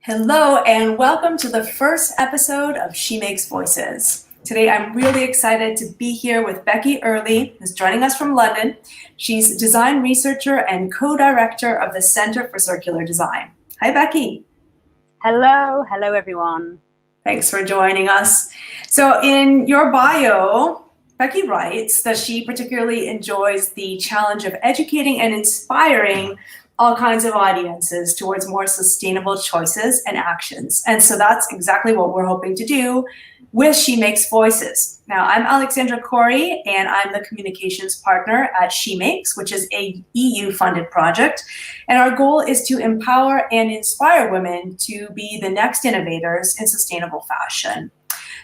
Hello and welcome to the first episode of She Makes Voices. Today I'm really excited to be here with Becky Earley, who's joining us from London. She's a design researcher and co-director of the Center for Circular Design. Hi, Becky. Hello everyone. Thanks for joining us. So in your bio, Becky writes that she particularly enjoys the challenge of educating and inspiring all kinds of audiences towards more sustainable choices and actions. And so that's exactly what we're hoping to do with She Makes Voices. Now, I'm Alexandra Korey, and I'm the communications partner at Shemakes, which is a EU-funded project. And our goal is to empower and inspire women to be the next innovators in sustainable fashion.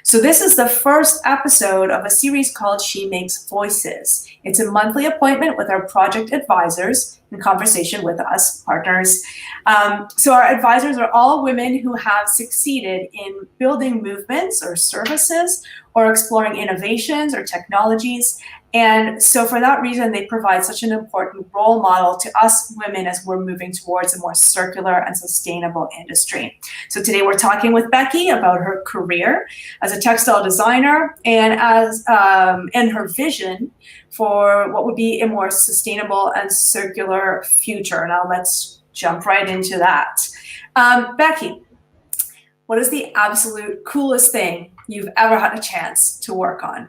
So this is the first episode of a series called She Makes Voices. It's a monthly appointment with our project advisors in conversation with us, partners. So our advisors are all women who have succeeded in building movements or services or exploring innovations or technologies. And so for that reason, they provide such an important role model to us women as we're moving towards a more circular and sustainable industry. So today we're talking with Becky about her career as a textile designer and and her vision for what would be a more sustainable and circular future. Now let's jump right into that. Becky, what is the absolute coolest thing you've ever had a chance to work on?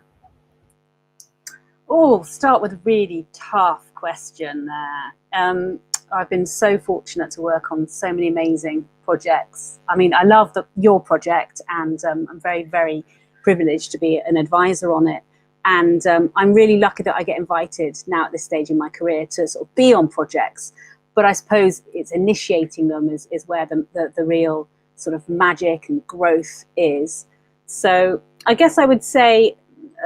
Oh, start with a really tough question there. I've been so fortunate to work on so many amazing projects. I mean, I love your project, and I'm very, very privileged to be an advisor on it. And I'm really lucky that I get invited now at this stage in my career to sort of be on projects. But I suppose it's initiating them is where the real sort of magic and growth is. So I guess I would say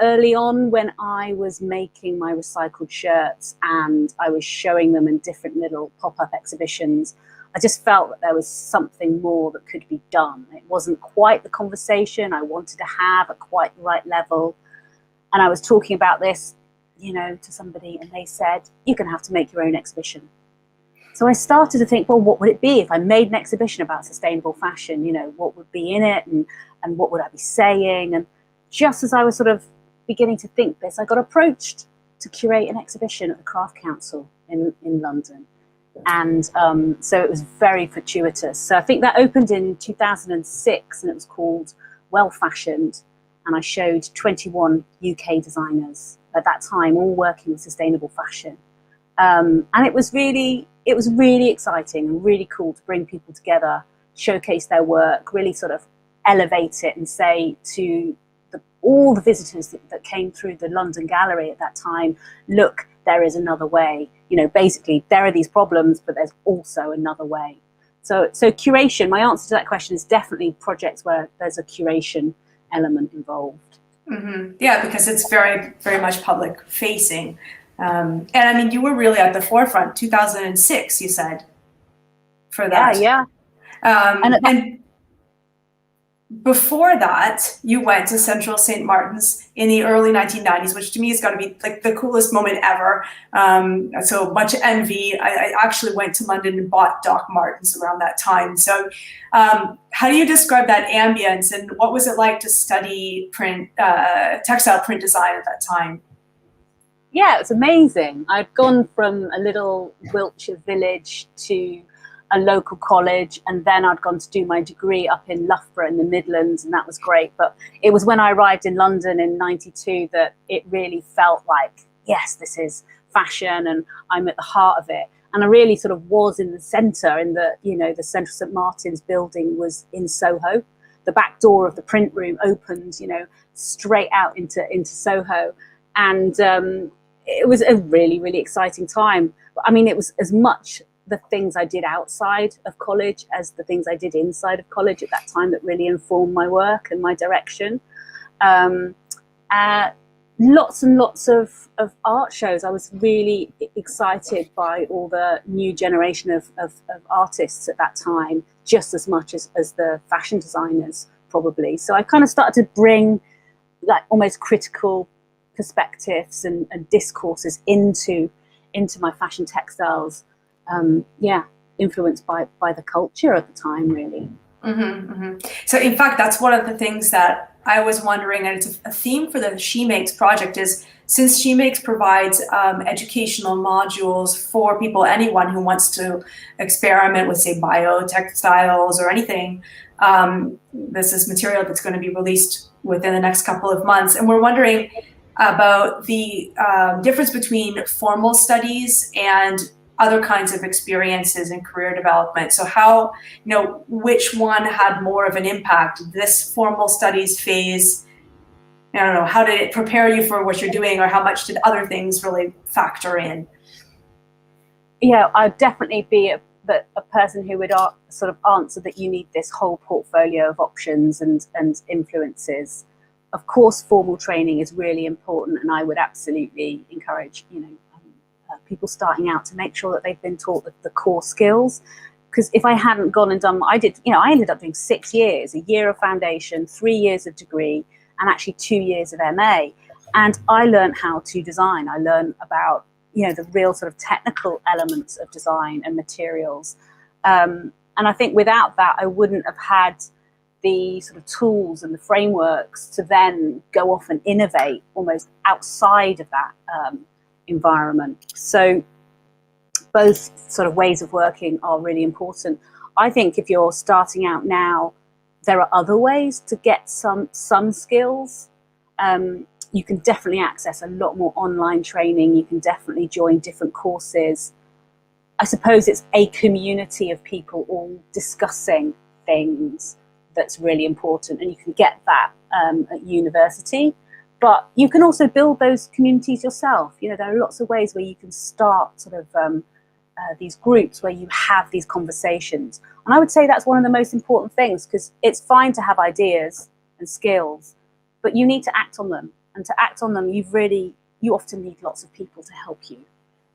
early on, when I was making my recycled shirts and I was showing them in different little pop-up exhibitions, I just felt that there was something more that could be done. It wasn't quite the conversation I wanted to have at quite the right level. And I was talking about this, to somebody, and they said, "You're going to have to make your own exhibition." So I started to think, well, what would it be if I made an exhibition about sustainable fashion? What would be in it, and what would I be saying? And just as I was sort of beginning to think this, I got approached to curate an exhibition at the Craft Council in London. And so it was very fortuitous. So I think that opened in 2006, and it was called Well Fashioned. And I showed 21 UK designers at that time, all working with sustainable fashion. And it was really exciting and really cool to bring people together, showcase their work, really sort of elevate it and say to all the visitors that came through the London Gallery at that time, look, there is another way. Basically, there are these problems, but there's also another way. So curation, my answer to that question is definitely projects where there's a curation element involved. Mm-hmm. Yeah, because it's very, very much public facing. And I mean, you were really at the forefront, 2006, you said, for that. Yeah. And before that, you went to Central St. Martin's in the early 1990s, which to me is got to be like the coolest moment ever. So much envy. I actually went to London and bought Doc Martens around that time. So how do you describe that ambience, and what was it like to study textile print design at that time? Yeah, it was amazing. I'd gone from a little Wiltshire village to a local college, and then I'd gone to do my degree up in Loughborough in the Midlands, and that was great. But it was when I arrived in London in '92 that it really felt like, yes, this is fashion and I'm at the heart of it. And I really sort of was in the centre, in the Central St. Martin's building was in Soho. The back door of the print room opened, straight out into Soho. And it was a really, really exciting time. I mean, it was as much the things I did outside of college as the things I did inside of college at that time that really informed my work and my direction. Lots and lots of art shows. I was really excited by all the new generation of artists at that time, just as much as the fashion designers probably. So I kind of started to bring like almost critical perspectives and discourses into my fashion textiles. Influenced by the culture at the time, really. So in fact, that's one of the things that I was wondering, and it's a theme for the Shemakes project, is since Shemakes provides educational modules for people, anyone who wants to experiment with, say, biotextiles or anything, this is material that's going to be released within the next couple of months. And we're wondering about the difference between formal studies and other kinds of experiences in career development. So how, which one had more of an impact? This formal studies phase, I don't know, how did it prepare you for what you're doing, or how much did other things really factor in? Yeah, I'd definitely be a person who would sort of answer that you need this whole portfolio of options and influences. Of course, formal training is really important, and I would absolutely encourage, people starting out to make sure that they've been taught the core skills. Because if I hadn't gone and done what I did, I ended up doing 6 years, a year of foundation, 3 years of degree, and actually 2 years of MA. And I learned how to design. I learned about, the real sort of technical elements of design and materials. And I think without that, I wouldn't have had the sort of tools and the frameworks to then go off and innovate almost outside of that environment. So both sort of ways of working are really important. I think if you're starting out now, there are other ways to get some skills. You can definitely access a lot more online training. You can definitely join different courses. I suppose it's a community of people all discussing things that's really important, and you can get that at university. But you can also build those communities yourself. There are lots of ways where you can start sort of these groups where you have these conversations. And I would say that's one of the most important things, because it's fine to have ideas and skills, but you need to act on them. And to act on them, you often need lots of people to help you.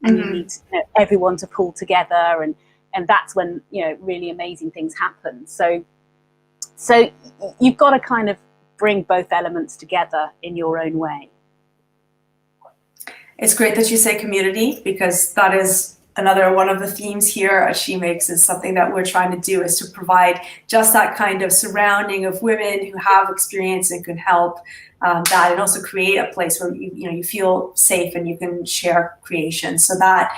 And you need everyone to pull together. And that's when, really amazing things happen. So you've got to kind of bring both elements together in your own way. It's great that you say community, because that is another one of the themes here at Shemakes, is something that we're trying to do, is to provide just that kind of surrounding of women who have experience and can help that, and also create a place where you feel safe and you can share creation. So that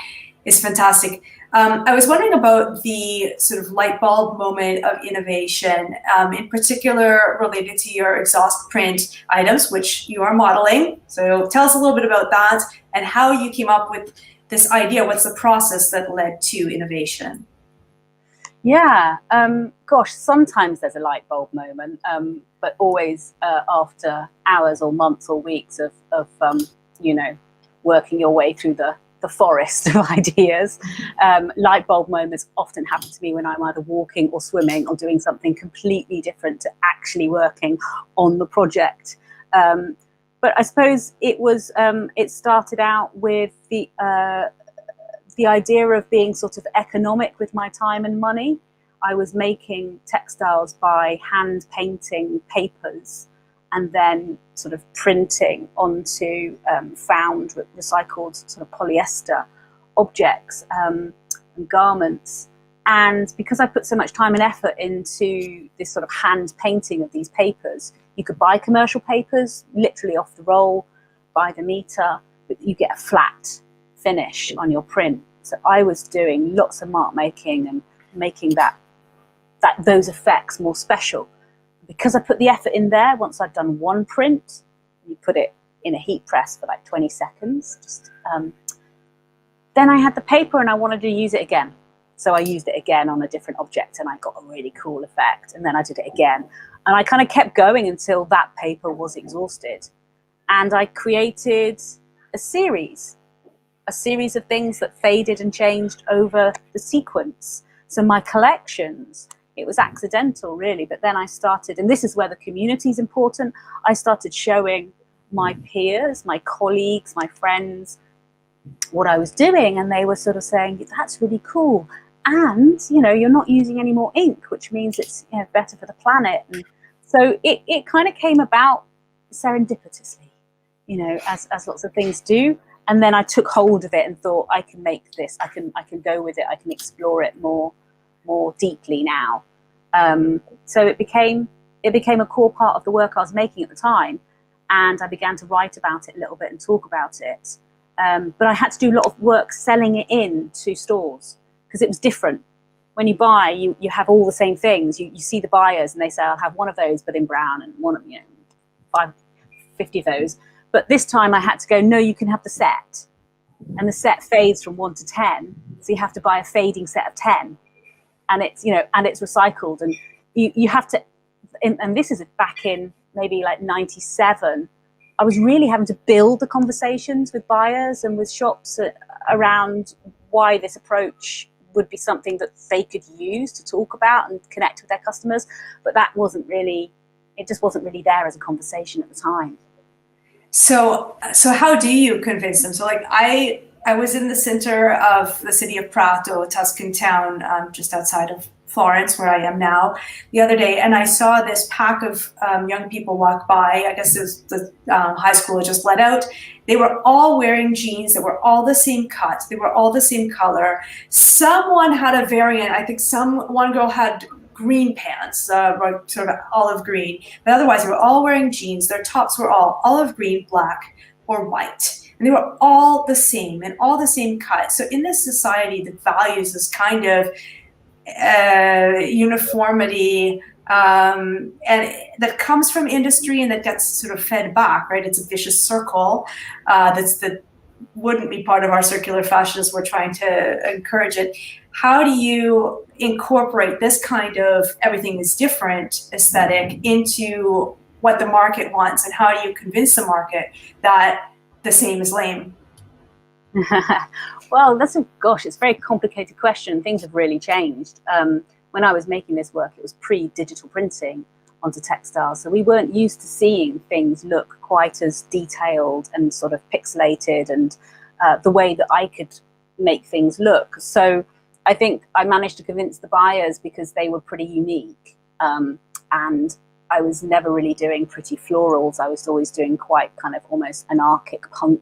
is fantastic. I was wondering about the sort of light bulb moment of innovation, in particular related to your exhaust print items, which you are modeling. So tell us a little bit about that and how you came up with this idea. What's the process that led to innovation? Yeah, gosh, sometimes there's a light bulb moment, but always after hours or months or weeks of working your way through the forest of ideas. Light bulb moments often happen to me when I'm either walking or swimming or doing something completely different to actually working on the project. But I suppose it started out with the idea of being sort of economic with my time and money. I was making textiles by hand painting papers and then sort of printing onto found recycled sort of polyester objects and garments. And because I put so much time and effort into this sort of hand painting of these papers, you could buy commercial papers, literally off the roll, by the meter, but you get a flat finish on your print. So I was doing lots of mark making and making those effects more special. Because I put the effort in there, once I'd done one print, you put it in a heat press for like 20 seconds. Then I had the paper and I wanted to use it again. So I used it again on a different object and I got a really cool effect. And then I did it again. And I kind of kept going until that paper was exhausted. And I created a series of things that faded and changed over the sequence. So my collections, it was accidental really, but then I started, and this is where the community is important, I started showing my peers, my colleagues, my friends, what I was doing, and they were sort of saying, that's really cool. And, you're not using any more ink, which means it's better for the planet. And so it kind of came about serendipitously, as lots of things do. And then I took hold of it and thought, I can make this, I can go with it, I can explore it more deeply now. So it became a core part of the work I was making at the time, and I began to write about it a little bit and talk about it. But I had to do a lot of work selling it in to stores because it was different. When you buy, you have all the same things. You see the buyers and they say, I'll have one of those, but in brown, and one of, 50 of those. But this time I had to go, no, you can have the set. And the set fades from 1 to 10. So you have to buy a fading set of 10. And it's, and it's recycled. And you have to, and this is back in maybe like 97. I was really having to build the conversations with buyers and with shops around why this approach would be something that they could use to talk about and connect with their customers. But it just wasn't really there as a conversation at the time. So how do you convince them? So like I was in the center of the city of Prato, a Tuscan town just outside of Florence, where I am now, the other day, and I saw this pack of young people walk by. I guess it was the high school had just let out. They were all wearing jeans that were all the same cut. They were all the same color. Someone had a variant. I think one girl had green pants, sort of olive green, but otherwise they were all wearing jeans. Their tops were all olive green, black, or white. And they were all the same and all the same cut. So in this society that values this kind of uniformity, and that comes from industry and that gets sort of fed back, right? It's a vicious circle that wouldn't be part of our circular fashion as we're trying to encourage it. How do you incorporate this kind of everything is different aesthetic into what the market wants, and how do you convince the market that the same is lame? Well, it's a very complicated question. Things have really changed. When I was making this work, it was pre-digital printing onto textiles. So we weren't used to seeing things look quite as detailed and sort of pixelated and the way that I could make things look. So I think I managed to convince the buyers because they were pretty unique. And I was never really doing pretty florals. I was always doing quite kind of almost anarchic punk,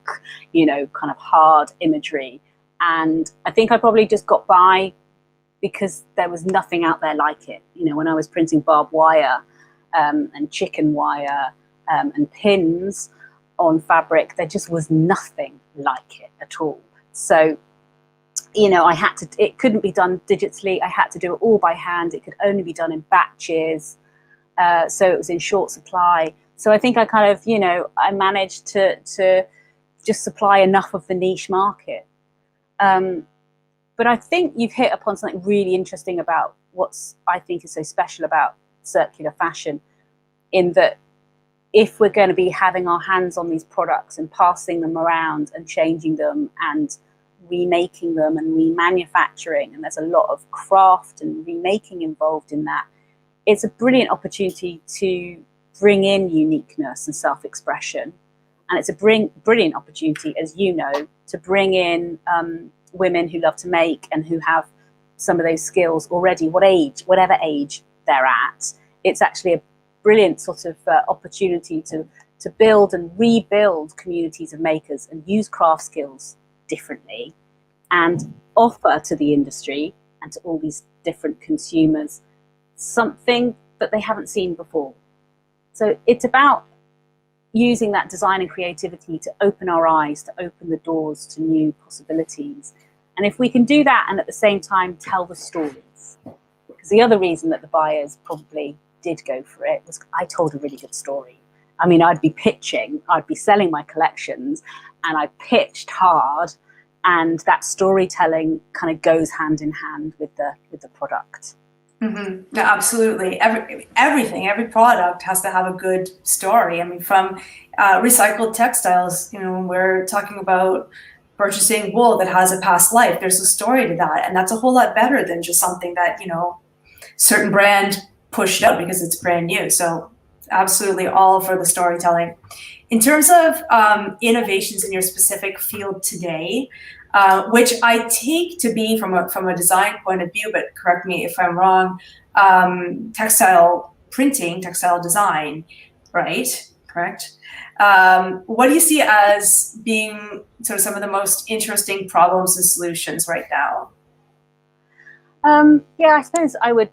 kind of hard imagery. And I think I probably just got by because there was nothing out there like it. When I was printing barbed wire and chicken wire and pins on fabric, there just was nothing like it at all. So, it couldn't be done digitally. I had to do it all by hand. It could only be done in batches. So it was in short supply. So I think I kind of, I managed to just supply enough of the niche market. But I think you've hit upon something really interesting about I think is so special about circular fashion, in that if we're going to be having our hands on these products and passing them around and changing them and remaking them and remanufacturing, and there's a lot of craft and remaking involved in that, it's a brilliant opportunity to bring in uniqueness and self-expression. And it's a brilliant opportunity, as you know, to bring in women who love to make and who have some of those skills already, whatever age they're at. It's actually a brilliant sort of opportunity to build and rebuild communities of makers and use craft skills differently and offer to the industry and to all these different consumers something that they haven't seen before. So it's about using that design and creativity to open our eyes, to open the doors to new possibilities. And if we can do that and at the same time tell the stories, because the other reason that the buyers probably did go for it was I told a really good story. I mean, I'd be selling my collections, and I pitched hard, and that storytelling kind of goes hand in hand with the product. Mm-hmm. No, absolutely. Every product has to have a good story. I mean, from recycled textiles, we're talking about purchasing wool that has a past life. There's a story to that, and that's a whole lot better than just something that certain brand pushed out because it's brand new. So absolutely all for the storytelling. In terms of innovations in your specific field today, which I take to be from a design point of view, but correct me if I'm wrong, textile printing, textile design, right? Correct. What do you see as being sort of some of the most interesting problems and solutions right now? Yeah, I suppose I would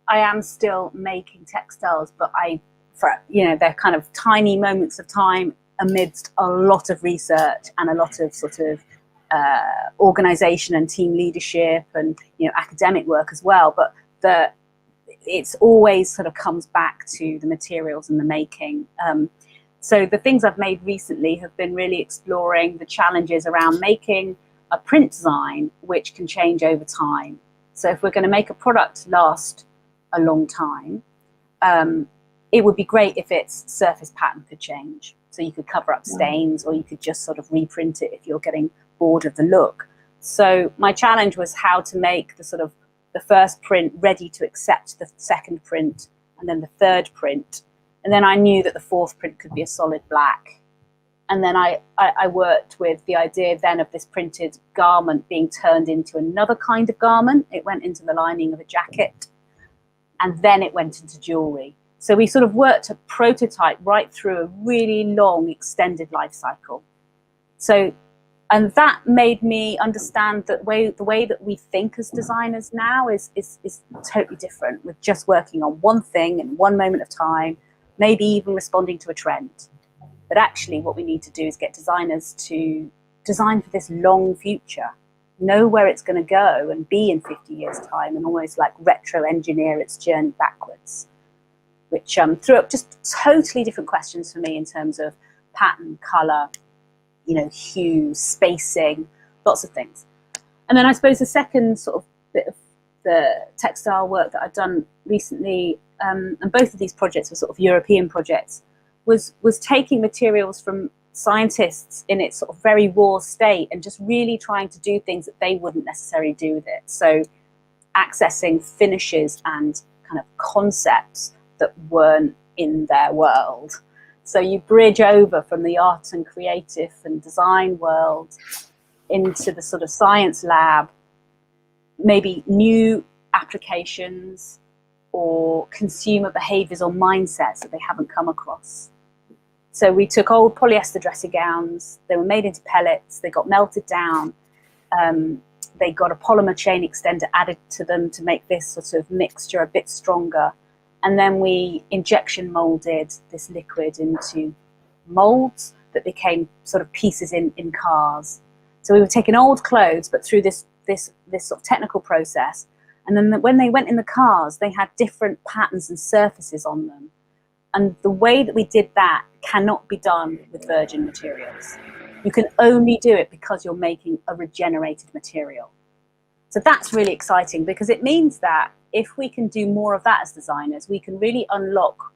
I am still making textiles, but they're kind of tiny moments of time amidst a lot of research and a lot of sort of organization and team leadership and academic work as well. But it's always sort of comes back to the materials and the making. So the things I've made recently have been really exploring the challenges around making a print design which can change over time. So if we're going to make a product last a long time, it would be great if its surface pattern could change. So you could cover up stains, or you could just sort of reprint it if you're getting bored of the look. So my challenge was how to make the first print ready to accept the second print and then the third print. And then I knew that the fourth print could be a solid black. And then I worked with the idea then of this printed garment being turned into another kind of garment. It went into the lining of a jacket, and then it went into jewelry. So we sort of worked a prototype right through a really long extended life cycle. And that made me understand that the way that we think as designers now is totally different. We're just working on one thing in one moment of time, maybe even responding to a trend. But actually what we need to do is get designers to design for this long future, know where it's going to go and be in 50 years' time, and almost like retro-engineer its journey backwards, which threw up just totally different questions for me in terms of pattern, colour, hue, spacing, lots of things. And then I suppose the second sort of bit of the textile work that I've done recently, and both of these projects were sort of European projects, was taking materials from scientists in its sort of very raw state and just really trying to do things that they wouldn't necessarily do with it. So accessing finishes and kind of concepts that weren't in their world. So you bridge over from the art and creative and design world into the sort of science lab, maybe new applications or consumer behaviors or mindsets that they haven't come across. So we took old polyester dressing gowns, they were made into pellets, they got melted down, they got a polymer chain extender added to them to make this sort of mixture a bit stronger. And then we injection molded this liquid into molds that became sort of pieces in cars. So we were taking old clothes, but through this sort of technical process. And then when they went in the cars, they had different patterns and surfaces on them. And the way that we did that cannot be done with virgin materials. You can only do it because you're making a regenerated material. So that's really exciting, because it means that if we can do more of that as designers, we can really unlock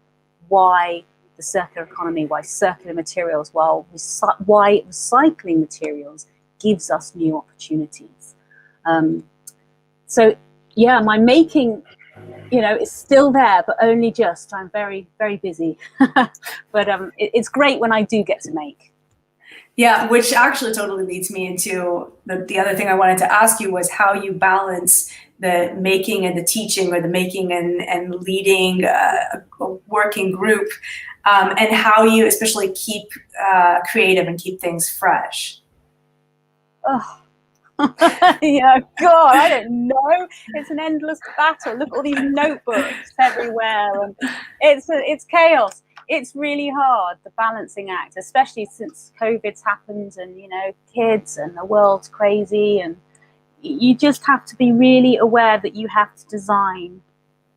why the circular economy, why circular materials, why recycling materials gives us new opportunities. So yeah, my making, is still there, but only just. I'm very, very busy. But it's great when I do get to make. Yeah, which actually totally leads me into the other thing I wanted to ask you was how you balance the making and the teaching, or the making and leading a working group, and how you especially keep creative and keep things fresh. Oh. Yeah, God, I don't know. It's an endless battle. Look at all these notebooks everywhere, and it's chaos. It's really hard, the balancing act, especially since COVID's happened, and kids and the world's crazy, and you just have to be really aware that you have to design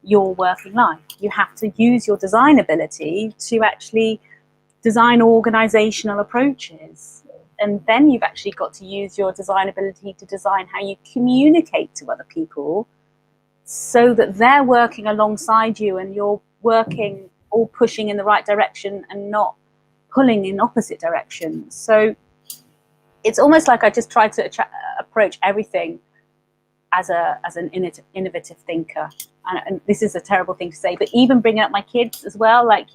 your working life. You have to use your design ability to actually design organizational approaches. And then you've actually got to use your design ability to design how you communicate to other people so that they're working alongside you and you're working all pushing in the right direction and not pulling in opposite directions. So it's almost like I just try to approach everything as an innovative thinker. And this is a terrible thing to say, but even bringing up my kids as well, like,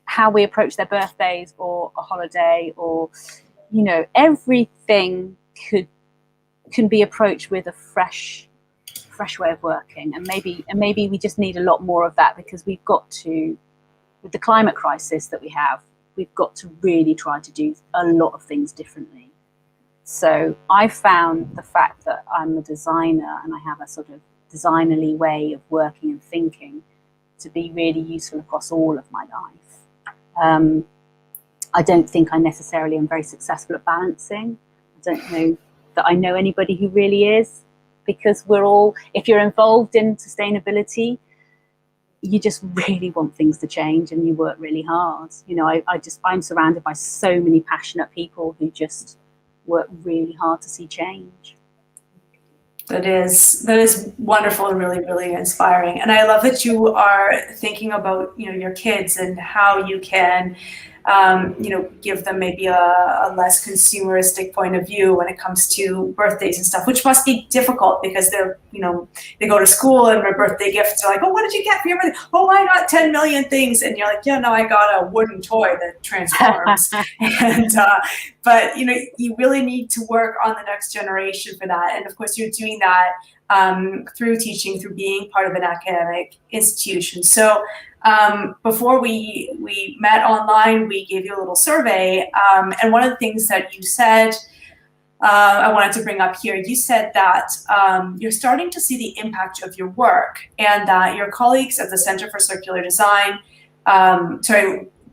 how we approach their birthdays or a holiday, or everything can be approached with a fresh way of working, and maybe we just need a lot more of that, because we've got to, with the climate crisis that we have, we've got to really try to do a lot of things differently. So I found the fact that I'm a designer and I have a sort of designerly way of working and thinking to be really useful across all of my life. I don't think I necessarily am very successful at balancing. I don't know that I know anybody who really is, because we're all, if you're involved in sustainability, you just really want things to change and you work really hard. You know, I'm surrounded by so many passionate people who just work really hard to see change. That is wonderful and really, really inspiring. And I love that you are thinking about, you know, your kids and how you can, you know, give them maybe a less consumeristic point of view when it comes to birthdays and stuff, which must be difficult because they're, you know, they go to school and their birthday gifts are like, oh, what did you get for your birthday? Oh, I got 10 million things. And you're like, yeah, no, I got a wooden toy that transforms. And, but, you know, you really need to work on the next generation for that. And of course, you're doing that through teaching, through being part of an academic institution. So before we met online, we gave you a little survey. And one of the things that you said, I wanted to bring up here, you said that you're starting to see the impact of your work and that your colleagues at the Center for Circular Design,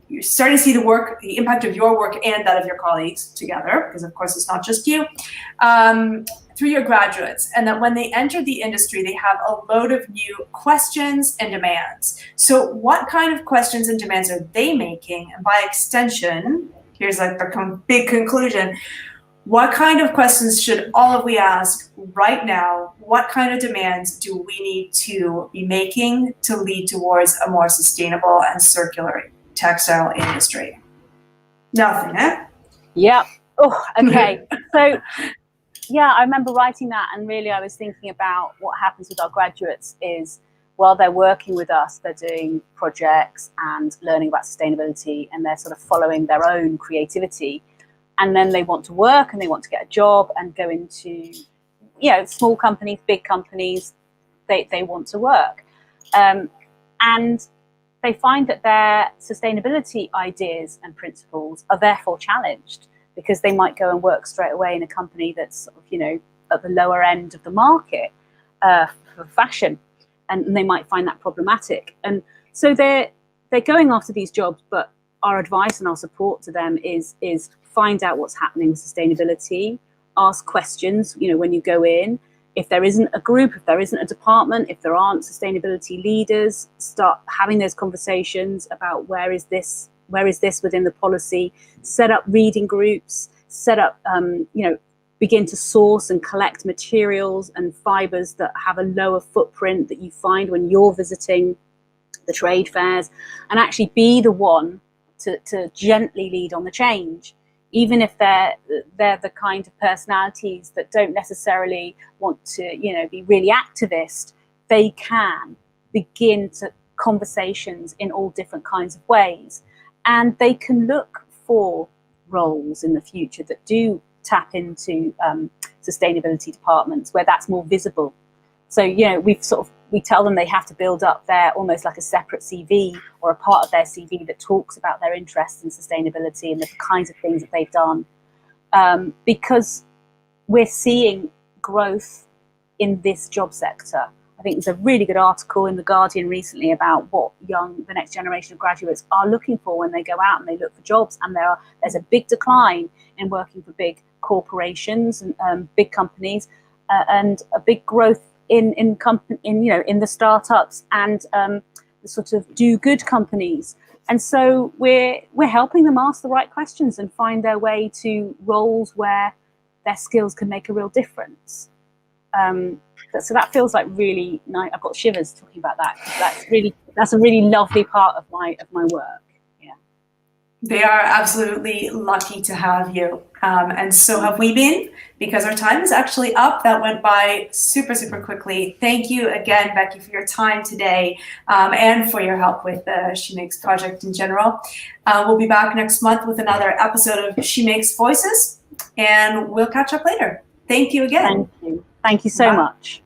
you're starting to see the impact of your work and that of your colleagues together, because of course it's not just you, through your graduates, and that when they enter the industry, they have a load of new questions and demands. So what kind of questions and demands are they making? And by extension, here's like the big conclusion, what kind of questions should all of we ask right now? What kind of demands do we need to be making to lead towards a more sustainable and circular textile industry? Nothing, eh? Yeah. Oh, okay. So, yeah, I remember writing that, and really I was thinking about what happens with our graduates is while they're working with us, they're doing projects and learning about sustainability, and they're sort of following their own creativity. And then they want to work and they want to get a job and go into, you know, small companies, big companies, they want to work. And they find that their sustainability ideas and principles are therefore challenged, because they might go and work straight away in a company that's sort of, you know, at the lower end of the market for fashion, and they might find that problematic. And so they're going after these jobs, but our advice and our support to them is find out what's happening with sustainability, ask questions, you know, when you go in. If there isn't a group, if there isn't a department, if there aren't sustainability leaders, start having those conversations about where is this within the policy, set up reading groups, set up, you know, begin to source and collect materials and fibers that have a lower footprint that you find when you're visiting the trade fairs, and actually be the one to gently lead on the change. Even if they're the kind of personalities that don't necessarily want to, you know, be really activist, they can begin to conversations in all different kinds of ways. And they can look for roles in the future that do tap into sustainability departments where that's more visible. So, you know, we tell them they have to build up their almost like a separate CV or a part of their CV that talks about their interests in sustainability and the kinds of things that they've done, because we're seeing growth in this job sector. I think there's a really good article in The Guardian recently about what the next generation of graduates are looking for when they go out and they look for jobs. And there's a big decline in working for big corporations and big companies, and a big growth in the startups and the sort of do good companies. And so we're helping them ask the right questions and find their way to roles where their skills can make a real difference. So that feels like really nice. I've got shivers talking about that. That's a really lovely part of my work. Yeah. They are absolutely lucky to have you. And so have we been, because our time is actually up. That went by super, super quickly. Thank you again, Becky, for your time today, and for your help with the Shemakes project in general. We'll be back next month with another episode of Shemakes Voices, and we'll catch up later. Thank you again. Thank you. Thank you so much.